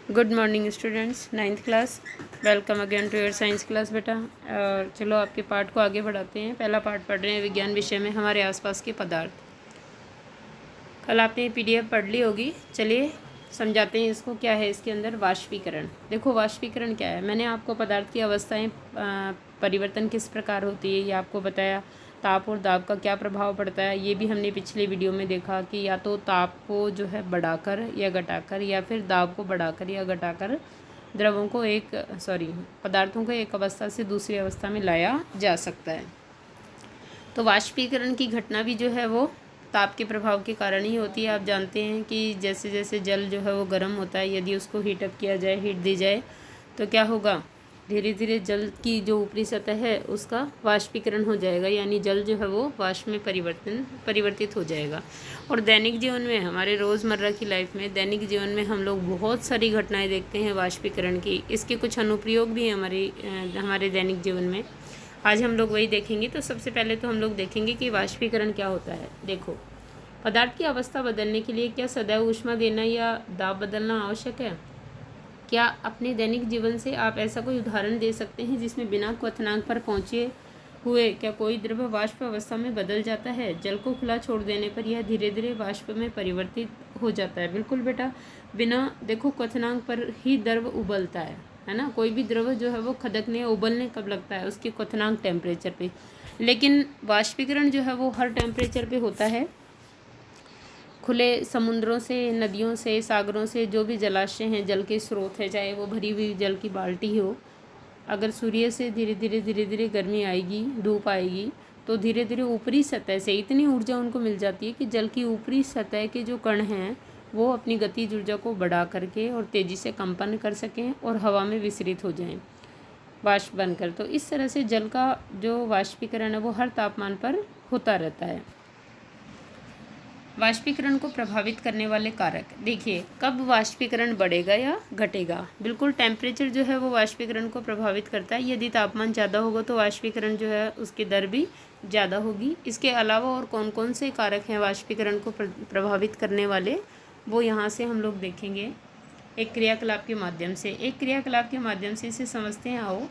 Good morning students, 9th class. Welcome again to your science class बेटा। और चलो आपके पार्ट को आगे बढ़ाते हैं। पहला पार्ट पढ़ रहे हैं विज्ञान विषय में हमारे आसपास के पदार्थ। कल आपने पीडीएफ पढ़ ली होगी। चलिए समझाते हैं इसको। क्या है इसके अंदर? वाष्पीकरण। देखो वाष्पीकरण क्या है। मैंने आपको पदार्थ की अवस्थाएं परिवर्तन किस प्रकार होती है ये आपको बताया। ताप और दाब का क्या प्रभाव पड़ता है ये भी हमने पिछले वीडियो में देखा कि या तो ताप को जो है बढ़ाकर या घटाकर या फिर दाब को बढ़ाकर या घटाकर द्रवों को पदार्थों को एक अवस्था से दूसरी अवस्था में लाया जा सकता है। तो वाष्पीकरण की घटना भी जो है वो ताप के प्रभाव के कारण ही होती है। आप जानते हैं कि जैसे जैसे जल जो है वो गर्म होता है, यदि उसको हीटअप किया जाए, हीट दी जाए, तो क्या होगा, धीरे धीरे जल की जो ऊपरी सतह है उसका वाष्पीकरण हो जाएगा, यानी जल जो है वो वाष्प में परिवर्तित हो जाएगा। और दैनिक जीवन में, हमारे रोज़मर्रा की लाइफ में, दैनिक जीवन में हम लोग बहुत सारी घटनाएं देखते हैं वाष्पीकरण की। इसके कुछ अनुप्रयोग भी हैं हमारे दैनिक जीवन में। आज हम लोग वही देखेंगे। तो सबसे पहले तो हम लोग देखेंगे कि वाष्पीकरण क्या होता है। देखो, पदार्थ की अवस्था बदलने के लिए क्या सदैव ऊष्मा देना या दाब बदलना आवश्यक है? क्या अपने दैनिक जीवन से आप ऐसा कोई उदाहरण दे सकते हैं जिसमें बिना क्वथनांक पर पहुँचे हुए क्या कोई द्रव वाष्प अवस्था में बदल जाता है? जल को खुला छोड़ देने पर यह धीरे धीरे वाष्प में परिवर्तित हो जाता है। बिल्कुल बेटा, बिना देखो क्वथनांक पर ही द्रव उबलता है ना। कोई भी द्रव जो है वो खदकने या उबलने कब लगता है? उसके क्वथनांक टेम्परेचर पे। लेकिन वाष्पीकरण जो है वो हर टेम्परेचर पे होता है। खुले समुद्रों से, नदियों से, सागरों से, जो भी जलाशय हैं, जल के स्रोत है, चाहे वो भरी हुई जल की बाल्टी हो, अगर सूर्य से धीरे धीरे गर्मी आएगी, धूप आएगी, तो धीरे धीरे ऊपरी सतह से इतनी ऊर्जा उनको मिल जाती है कि जल की ऊपरी सतह के जो कण हैं वो अपनी गतिज ऊर्जा को बढ़ा करके और तेज़ी से कंपन कर सकें और हवा में विसरित हो जाएं वाष्प बनकर। तो इस तरह से जल का जो वाष्पीकरण है वो हर तापमान पर होता रहता है। वाष्पीकरण को प्रभावित करने वाले कारक देखिए, कब वाष्पीकरण बढ़ेगा या घटेगा। बिल्कुल, टेम्परेचर जो है वो वाष्पीकरण को प्रभावित करता है। यदि तापमान ज़्यादा होगा तो वाष्पीकरण जो है उसकी दर भी ज़्यादा होगी। इसके अलावा और कौन कौन से कारक हैं वाष्पीकरण को प्रभावित करने वाले, वो यहाँ से हम लोग देखेंगे एक क्रियाकलाप के माध्यम से। इसे समझते हैं। आओ,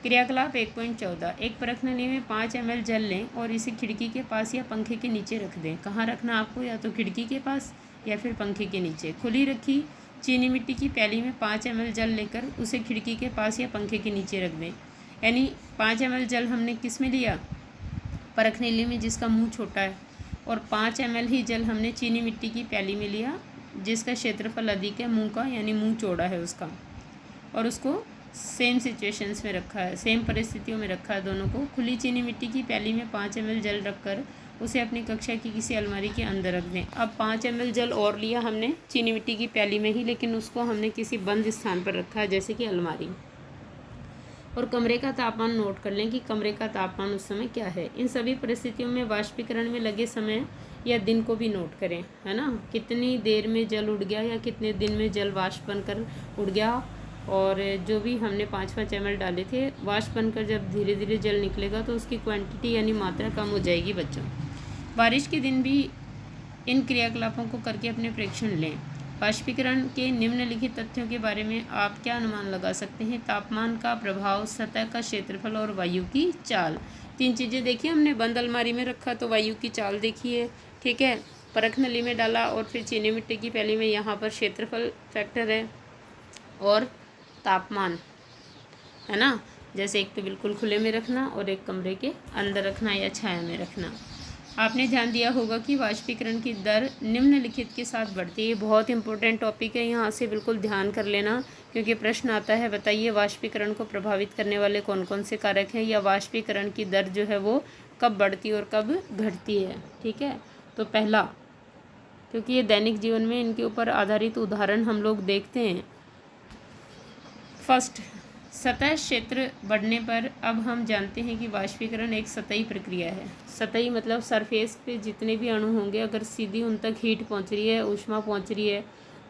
क्रियाकलाप 1.14। एक परख नली में 5 ml जल लें और इसे खिड़की के पास या पंखे के नीचे रख दें। कहाँ रखना आपको? या तो खिड़की के पास या फिर पंखे के नीचे। खुली रखी चीनी मिट्टी की प्याली में 5 ml जल लेकर उसे खिड़की के पास या पंखे के नीचे रख दें। यानी 5 ml जल हमने किस में लिया? परख नली में, जिसका मुँह छोटा है। और 5 ml ही जल हमने चीनी मिट्टी की प्याली में लिया, जिसका क्षेत्रफल अधिक है, मुँह का, यानी मुँह चौड़ा है उसका। और उसको सेम सिचुएशंस में रखा है, सेम परिस्थितियों में रखा है दोनों को। खुली चीनी मिट्टी की प्याली में 5 ml जल रखकर उसे अपनी कक्षा की किसी अलमारी के अंदर रख दें। अब 5 ml जल और लिया हमने चीनी मिट्टी की प्याली में ही, लेकिन उसको हमने किसी बंद स्थान पर रखा है, जैसे कि अलमारी। और कमरे का तापमान नोट कर लें कि कमरे का तापमान उस समय क्या है। इन सभी परिस्थितियों में वाष्पीकरण में लगे समय या दिन को भी नोट करें, है ना। कितनी देर में जल उड़ गया या कितने दिन में जल वाष्प बनकर उड़ गया। और जो भी हमने 5 ml डाले थे, वाष्प बनकर जब धीरे धीरे जल निकलेगा तो उसकी क्वांटिटी यानी मात्रा कम हो जाएगी बच्चों। बारिश के दिन भी इन क्रियाकलापों को करके अपने प्रेक्षण लें। वाष्पीकरण के निम्नलिखित तथ्यों के बारे में आप क्या अनुमान लगा सकते हैं? तापमान का प्रभाव, सतह का क्षेत्रफल और वायु की चाल। 3 चीज़ें देखी हमने। बंद अलमारी में रखा तो वायु की चाल देखी है, ठीक है। परख नली में डाला और फिर चीनी मिट्टी की प्याली में, यहाँ पर क्षेत्रफल फैक्टर है और तापमान, है ना। जैसे एक तो बिल्कुल खुले में रखना और एक कमरे के अंदर रखना या छाया में रखना। आपने ध्यान दिया होगा कि वाष्पीकरण की दर निम्नलिखित के साथ बढ़ती है। बहुत इंपॉर्टेंट टॉपिक है, यहाँ से बिल्कुल ध्यान कर लेना, क्योंकि प्रश्न आता है। बताइए वाष्पीकरण को प्रभावित करने वाले कौन कौन से कारक हैं, या वाष्पीकरण की दर जो है वो कब बढ़ती और कब घटती है, ठीक है। तो पहला, क्योंकि ये दैनिक जीवन में इनके ऊपर आधारित उदाहरण हम लोग देखते हैं। फर्स्ट, सतह क्षेत्र बढ़ने पर अब हम जानते हैं कि वाष्पीकरण एक सतही प्रक्रिया है। सतही मतलब सरफेस पे जितने भी अणु होंगे, अगर सीधी उन तक हीट पहुंच रही है, ऊष्मा पहुंच रही है,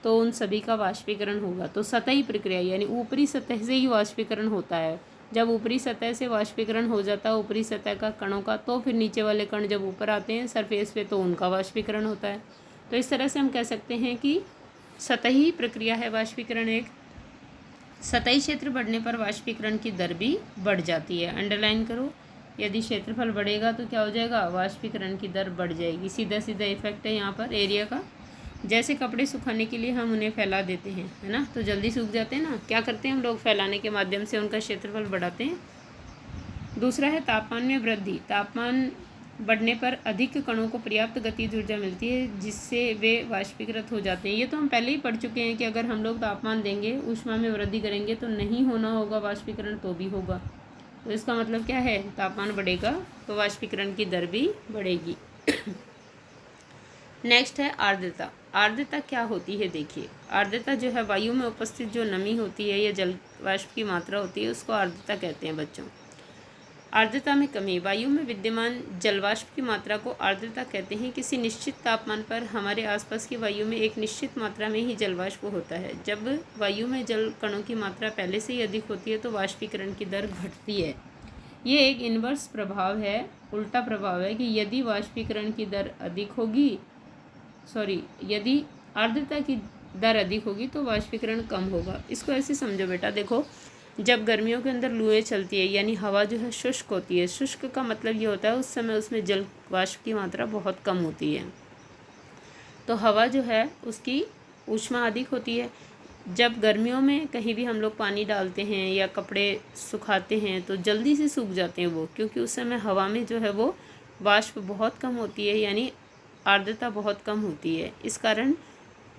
तो उन सभी का वाष्पीकरण होगा। तो सतही प्रक्रिया यानी ऊपरी सतह से ही वाष्पीकरण होता है। जब ऊपरी सतह से वाष्पीकरण हो जाता है ऊपरी सतह का कणों का, तो फिर नीचे वाले कण जब ऊपर आते हैं सरफेस पे, तो उनका वाष्पीकरण होता है। तो इस तरह से हम कह सकते हैं कि सतही प्रक्रिया है वाष्पीकरण एक। सतही क्षेत्र बढ़ने पर वाष्पीकरण की दर भी बढ़ जाती है। अंडरलाइन करो, यदि क्षेत्रफल बढ़ेगा तो क्या हो जाएगा, वाष्पीकरण की दर बढ़ जाएगी। सीधा सीधा इफेक्ट है यहाँ पर एरिया का। जैसे कपड़े सुखाने के लिए हम उन्हें फैला देते हैं, है ना, तो जल्दी सूख जाते हैं ना। क्या करते हैं हम लोग, फैलाने के माध्यम से उनका क्षेत्रफल बढ़ाते हैं। दूसरा है तापमान में वृद्धि। तापमान बढ़ने पर अधिक कणों को पर्याप्त गतिज ऊर्जा मिलती है जिससे वे वाष्पीकृत हो जाते हैं। ये तो हम पहले ही पढ़ चुके हैं कि अगर हम लोग तापमान देंगे, ऊष्मा में वृद्धि करेंगे तो नहीं होना होगा वाष्पीकरण, तो भी होगा। तो इसका मतलब क्या है, तापमान बढ़ेगा तो वाष्पीकरण की दर भी बढ़ेगी। नेक्स्ट है आर्द्रता। आर्द्रता क्या होती है, देखिए आर्द्रता जो है वायु में उपस्थित जो नमी होती है या जल वाष्प की मात्रा होती है उसको आर्द्रता कहते हैं बच्चों। आर्द्रता में कमी, वायु में विद्यमान जलवाष्प की मात्रा को आर्द्रता कहते हैं। किसी निश्चित तापमान पर हमारे आसपास की वायु में एक निश्चित मात्रा में ही जलवाष्प होता है। जब वायु में जल कणों की मात्रा पहले से ही अधिक होती है तो वाष्पीकरण की दर घटती है। ये एक इन्वर्स प्रभाव है, उल्टा प्रभाव है कि यदि वाष्पीकरण की दर अधिक होगी, यदि आर्द्रता की दर अधिक होगी तो वाष्पीकरण कम होगा। इसको ऐसे समझो बेटा, देखो जब गर्मियों के अंदर लूएं चलती है यानी हवा जो है शुष्क होती है। शुष्क का मतलब ये होता है उस समय उसमें जल वाष्प की मात्रा बहुत कम होती है, तो हवा जो है उसकी ऊष्मा अधिक होती है। जब गर्मियों में कहीं भी हम लोग पानी डालते हैं या कपड़े सुखाते हैं तो जल्दी से सूख जाते हैं वो, क्योंकि उस समय हवा में जो है वो वाष्प बहुत कम होती है, यानी आर्द्रता बहुत कम होती है। इस कारण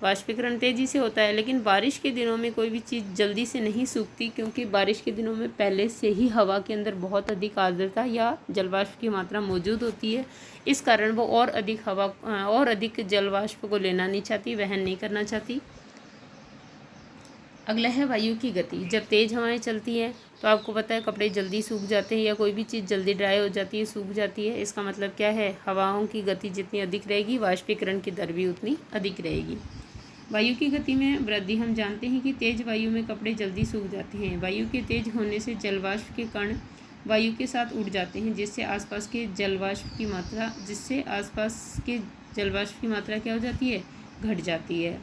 वाष्पीकरण तेज़ी से होता है। लेकिन बारिश के दिनों में कोई भी चीज़ जल्दी से नहीं सूखती, क्योंकि बारिश के दिनों में पहले से ही हवा के अंदर बहुत अधिक आर्द्रता या जलवाष्प की मात्रा मौजूद होती है। इस कारण वो और अधिक जलवाष्प को लेना नहीं चाहती, वहन नहीं करना चाहती। अगला है वायु की गति। जब तेज़ हवाएं चलती हैं तो आपको पता है कपड़े जल्दी सूख जाते हैं या कोई भी चीज़ जल्दी ड्राई हो जाती है, सूख जाती है। इसका मतलब क्या है, हवाओं की गति जितनी अधिक रहेगी वाष्पीकरण की दर भी उतनी अधिक रहेगी। वायु की गति में वृद्धि, हम जानते हैं कि तेज़ वायु में कपड़े जल्दी सूख जाते हैं। वायु के तेज होने से जलवाष्प के कण वायु के साथ उड़ जाते हैं जिससे आसपास के जलवाष्प की मात्रा क्या हो जाती है, घट जाती है।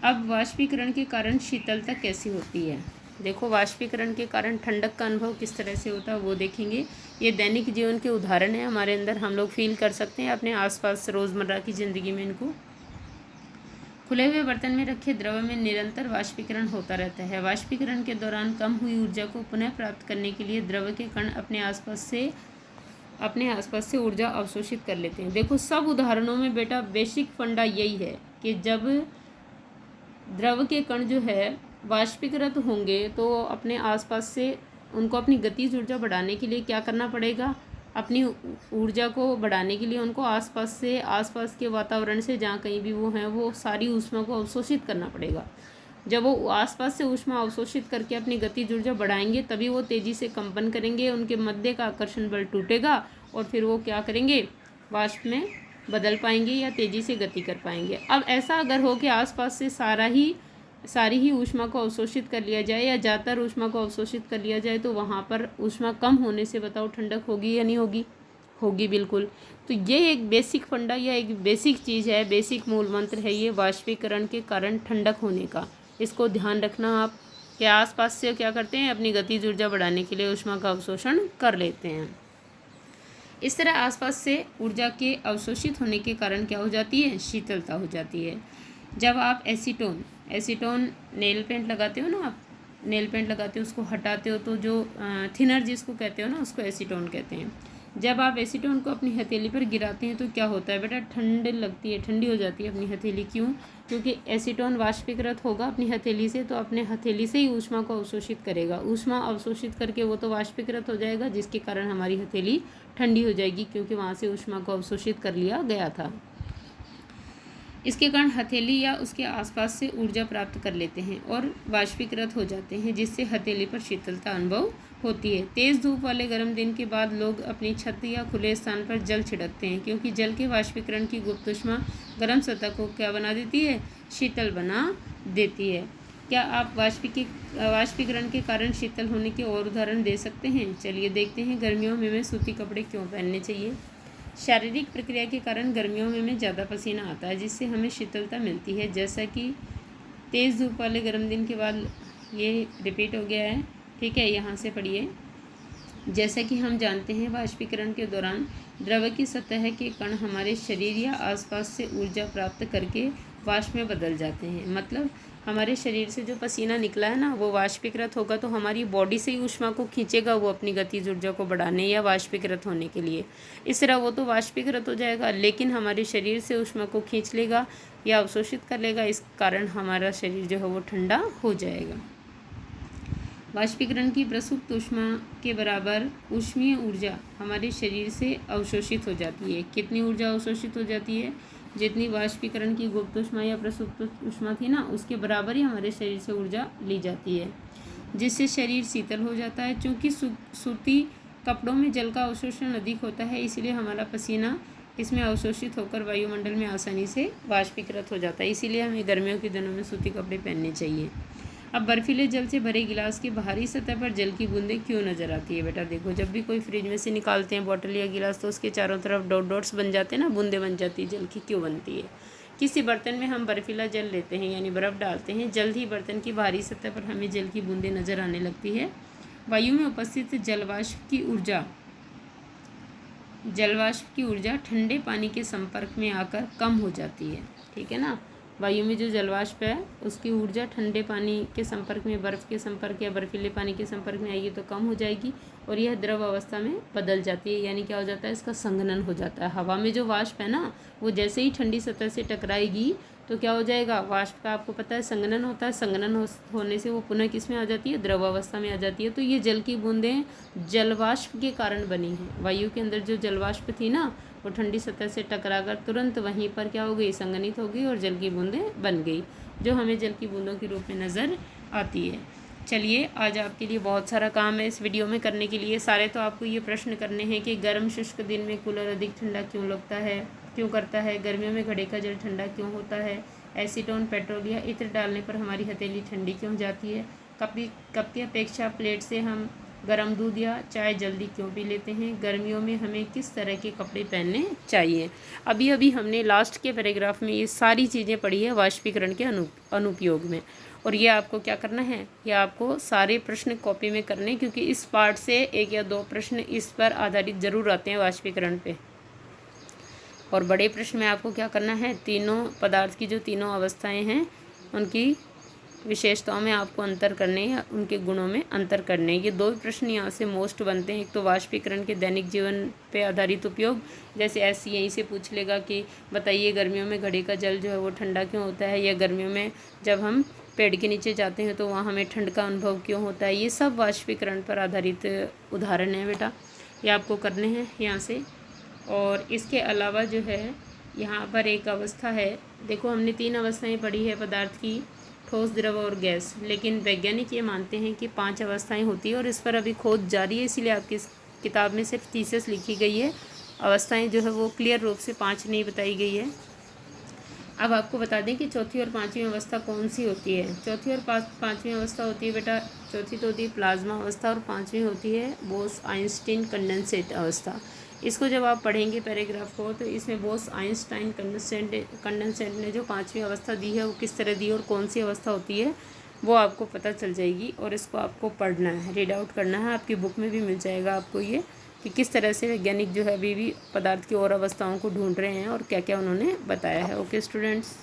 अब वाष्पीकरण के कारण शीतलता कैसी होती है, देखो वाष्पीकरण के कारण ठंडक का अनुभव किस तरह से होता है वो देखेंगे। ये दैनिक जीवन के उदाहरण है हमारे अंदर, हम लोग फील कर सकते हैं अपने आसपास रोज़मर्रा की ज़िंदगी में इनको। खुले हुए बर्तन में रखे द्रव में निरंतर वाष्पीकरण होता रहता है। वाष्पीकरण के दौरान कम हुई ऊर्जा को पुनः प्राप्त करने के लिए द्रव के कण अपने आसपास से ऊर्जा अवशोषित कर लेते हैं। देखो सब उदाहरणों में बेटा बेसिक फंडा यही है कि जब द्रव के कण जो है वाष्पीकृत होंगे तो अपने आसपास से उनको अपनी गतिज ऊर्जा बढ़ाने के लिए क्या करना पड़ेगा, अपनी ऊर्जा को बढ़ाने के लिए उनको आसपास के वातावरण से जहाँ कहीं भी वो हैं वो सारी ऊष्मा को अवशोषित करना पड़ेगा। जब वो आसपास से ऊष्मा अवशोषित करके अपनी गतिज ऊर्जा बढ़ाएंगे तभी वो तेज़ी से कंपन करेंगे, उनके मध्य का आकर्षण बल टूटेगा और फिर वो क्या करेंगे, वाष्प में बदल पाएंगे या तेज़ी से गति कर पाएंगे। अब ऐसा अगर हो कि आसपास से सारी ही ऊष्मा को अवशोषित कर लिया जाए या ज़्यादातर ऊष्मा को अवशोषित कर लिया जाए तो वहाँ पर ऊष्मा कम होने से बताओ ठंडक होगी या नहीं होगी, होगी बिल्कुल। तो ये एक बेसिक फंडा या एक बेसिक चीज़ है, बेसिक मूल मंत्र है ये वाष्पीकरण के कारण ठंडक होने का। इसको ध्यान रखना आप कि आसपास से क्या करते हैं, अपनी गतिज ऊर्जा बढ़ाने के लिए ऊष्मा का अवशोषण कर लेते हैं। इस तरह आसपास से ऊर्जा के अवशोषित होने के कारण क्या हो जाती है, शीतलता हो जाती है। जब आप एसीटोन नेल पेंट लगाते हो ना, आप नेल पेंट लगाते हो उसको हटाते हो तो जो थिनर जिसको कहते हो ना उसको एसीटोन कहते हैं। जब आप एसीटोन को अपनी हथेली पर गिराते हैं तो क्या होता है बेटा, ठंड लगती है, ठंडी हो जाती है अपनी हथेली। क्यों, क्योंकि एसीटोन वाष्पीकृत होगा अपनी हथेली से तो अपने हथेली से ही ऊष्मा को अवशोषित करेगा। ऊष्मा अवशोषित करके वो तो वाष्पीकृत हो जाएगा जिसके कारण हमारी हथेली ठंडी हो जाएगी, क्योंकि वहाँ से ऊष्मा को अवशोषित कर लिया गया था। इसके कारण हथेली या उसके आसपास से ऊर्जा प्राप्त कर लेते हैं और वाष्पीकृत हो जाते हैं जिससे हथेली पर शीतलता अनुभव होती है। तेज़ धूप वाले गर्म दिन के बाद लोग अपनी छत या खुले स्थान पर जल छिड़कते हैं, क्योंकि जल के वाष्पीकरण की गुप्त ऊष्मा गर्म सतह को क्या बना देती है, शीतल बना देती है। क्या आप वाष्पीकरण के कारण शीतल होने के और उदाहरण दे सकते हैं? चलिए देखते हैं। गर्मियों में हमें सूती कपड़े क्यों पहनने चाहिए? शारीरिक प्रक्रिया के कारण गर्मियों में हमें ज़्यादा पसीना आता है जिससे हमें शीतलता मिलती है। जैसा कि तेज़ धूप वाले गर्म दिन के बाद ये रिपीट हो गया है, ठीक है। यहाँ से पढ़िए। जैसा कि हम जानते हैं, वाष्पीकरण के दौरान द्रव की सतह के कण हमारे शरीर या आसपास से ऊर्जा प्राप्त करके वाष्प में बदल जाते हैं। मतलब हमारे शरीर से जो पसीना निकला है ना, वो वाष्पीकृत होगा तो हमारी बॉडी से ही ऊष्मा को खींचेगा वो अपनी गतिज ऊर्जा को बढ़ाने या वाष्पीकृत होने के लिए। इस तरह वो तो वाष्पीकृत हो जाएगा, लेकिन हमारे शरीर से ऊष्मा को खींच लेगा या अवशोषित कर लेगा। इस कारण हमारा शरीर जो है वो ठंडा हो जाएगा। वाष्पीकरण की प्रसुप्त ऊष्मा के बराबर ऊष्मीय ऊर्जा हमारे शरीर से अवशोषित हो जाती है। कितनी ऊर्जा अवशोषित हो जाती है? जितनी वाष्पीकरण की गुप्त ऊष्मा या प्रसुप्त ऊष्मा थी ना, उसके बराबर ही हमारे शरीर से ऊर्जा ली जाती है, जिससे शरीर शीतल हो जाता है। चूँकि सूती कपड़ों में जल का अवशोषण अधिक होता है, इसलिए हमारा पसीना इसमें अवशोषित होकर वायुमंडल में आसानी से वाष्पीकृत हो जाता है। इसीलिए हमें गर्मियों के दिनों में सूती कपड़े पहनने चाहिए। अब बर्फीले जल से भरे गिलास की बाहरी सतह पर जल की बूंदें क्यों नज़र आती है? बेटा देखो, जब भी कोई फ्रिज में से निकालते हैं बॉटल या गिलास, तो उसके चारों तरफ डॉट डॉट्स बन जाते हैं ना, बूंदें बन जाती है जल की। क्यों बनती है? किसी बर्तन में हम बर्फीला जल लेते हैं यानी बर्फ़ डालते हैं, जल्द ही बर्तन की बाहरी सतह पर हमें जल की बूंदें नज़र आने लगती है। वायु में उपस्थित जलवाष्प की ऊर्जा ठंडे पानी के संपर्क में आकर कम हो जाती है, ठीक है ना। वायु में जो जलवाष्प है उसकी ऊर्जा ठंडे पानी के संपर्क में, बर्फ़ के संपर्क या बर्फीले पानी के संपर्क में आएगी तो कम हो जाएगी और यह द्रव अवस्था में बदल जाती है। यानी क्या हो जाता है? इसका संघनन हो जाता है। हवा में जो वाष्प है ना, वो जैसे ही ठंडी सतह से टकराएगी तो क्या हो जाएगा? वाष्प का आपको पता है संघनन होता है। संघनन होने से वो पुनः किस में आ जाती है? द्रव अवस्था में आ जाती है। तो ये जल की बूंदें जलवाष्प के कारण बनी हैं। वायु के अंदर जो जलवाष्प थी ना, वो ठंडी सतह से टकराकर तुरंत वहीं पर क्या हो गई? संघनित हो गई और जल की बूंदें बन गई, जो हमें जल की बूंदों के रूप में नज़र आती है। चलिए, आज आपके लिए बहुत सारा काम है इस वीडियो में करने के लिए। सारे तो आपको ये प्रश्न करने हैं कि गर्म शुष्क दिन में कूलर अधिक ठंडा क्यों करता है? गर्मियों में घड़े का जल ठंडा क्यों होता है? एसीटोन, पेट्रोल या इत्र डालने पर हमारी हथेली ठंडी क्यों जाती है? कप की अपेक्षा प्लेट से हम गर्म दूध या चाय जल्दी क्यों पी लेते हैं? गर्मियों में हमें किस तरह के कपड़े पहनने चाहिए? अभी अभी हमने लास्ट के पैराग्राफ में ये सारी चीज़ें पढ़ी है वाष्पीकरण के अनुपयोग में। और ये आपको क्या करना है? ये आपको सारे प्रश्न कॉपी में करने, क्योंकि इस पार्ट से 1 या 2 प्रश्न इस पर आधारित ज़रूर आते हैं वाष्पीकरण पे। और बड़े प्रश्न में आपको क्या करना है? तीनों पदार्थ की जो तीनों अवस्थाएं हैं उनकी विशेषताओं में आपको अंतर करने या उनके गुणों में अंतर करने। ये 2 प्रश्न यहाँ से मोस्ट बनते हैं। एक तो वाष्पीकरण के दैनिक जीवन पे आधारित उपयोग, जैसे ऐसे यहीं से पूछ लेगा कि बताइए गर्मियों में घड़े का जल जो है वो ठंडा क्यों होता है, या गर्मियों में जब हम पेड़ के नीचे जाते हैं तो वहाँ हमें ठंड का अनुभव क्यों होता है। ये सब वाष्पीकरण पर आधारित उदाहरण है बेटा, ये आपको करने हैं यहाँ से। और इसके अलावा जो है यहाँ पर एक अवस्था है, देखो हमने 3 अवस्थाएं पढ़ी है पदार्थ की, ठोस, द्रव और गैस। लेकिन वैज्ञानिक ये मानते हैं कि 5 अवस्थाएं होती है और इस पर अभी खोज जारी है, इसीलिए आपकी इस किताब में सिर्फ थीसिस लिखी गई है। अवस्थाएं जो है वो क्लियर रूप से 5 नहीं बताई गई है। अब आपको बता दें कि चौथी और 5वीं अवस्था कौन सी होती है। चौथी और 5वीं अवस्था होती है बेटा, चौथी तो होती है प्लाज्मा अवस्था और 5वीं होती है बोस-आइंस्टीन कंडेंसेट अवस्था। इसको जब आप पढ़ेंगे पैराग्राफ को, तो इसमें बोस-आइंस्टाइन कंडेंसेट ने जो 5वीं अवस्था दी है वो किस तरह दी है और कौन सी अवस्था होती है वो आपको पता चल जाएगी। और इसको आपको पढ़ना है, रीड आउट करना है, आपकी बुक में भी मिल जाएगा आपको ये कि किस तरह से वैज्ञानिक जो है अभी भी पदार्थ की और अवस्थाओं को ढूंढ रहे हैं और क्या क्या उन्होंने बताया है। Okay students.